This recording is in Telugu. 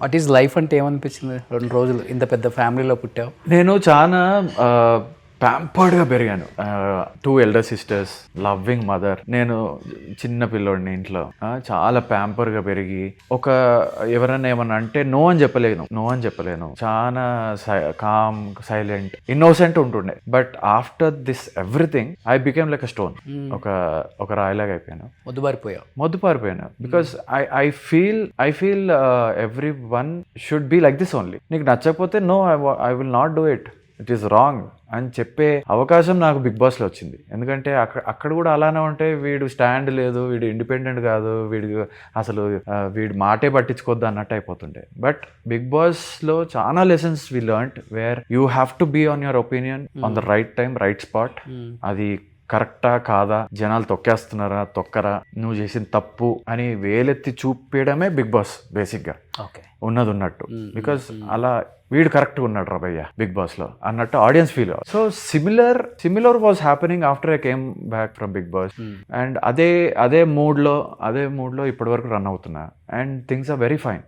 వాట్ ఈస్ లైఫ్ అంటే ఏమనిపించింది 2 రోజులు ఇంత పెద్ద ఫ్యామిలీలో పుట్టావు? నేను చాలా ప్యాంపర్డ్గా పెరిగాను. 2 ఎల్డర్ సిస్టర్స్, లవ్వింగ్ మదర్. నేను చిన్న పిల్లోడిని ఇంట్లో. చాలా ప్యాంపర్గా పెరిగి ఎవరైనా ఏమన్నా అంటే నో అని చెప్పలేను. చాలా కామ్, సైలెంట్, ఇన్నోసెంట్ ఉంటుండే. But after this everything I became like a stone. ఒక రాయిలాగా అయిపోయాను, మొద్దుపారిపోయాను. Because I feel every one should be like this only. నీకు నచ్చకపోతే no, I will not do it, it is wrong అని చెప్పే అవకాశం నాకు బిగ్ బాస్లో వచ్చింది. ఎందుకంటే అక్కడ కూడా అలానే ఉంటే వీడు స్టాండ్ లేదు, వీడు ఇండిపెండెంట్ కాదు, వీడి మాటే పట్టించుకోవద్దు అన్నట్టు అయిపోతుండే. బట్ బిగ్ బాస్లో చాలా lessons we learned where you have to be on your opinion on the right time, right spot. అది కరెక్టా కాదా, జనాలు తొక్కేస్తున్నారా తొక్కరా, నువ్వు చేసిన తప్పు అని వేలెత్తి చూపించడమే బిగ్ బాస్ బేసిక్గా ఉన్నది ఉన్నట్టు. బికాస్ అలా వీడు కరెక్ట్గా ఉన్నాడు రాబయ్య బిగ్ బాస్ లో అన్నట్టు audience feel. So similar was happening after I came back from Bigg Boss. And అదే మూడ్ లో ఇప్పటి వరకు రన్ అవుతున్నా. And things are very fine.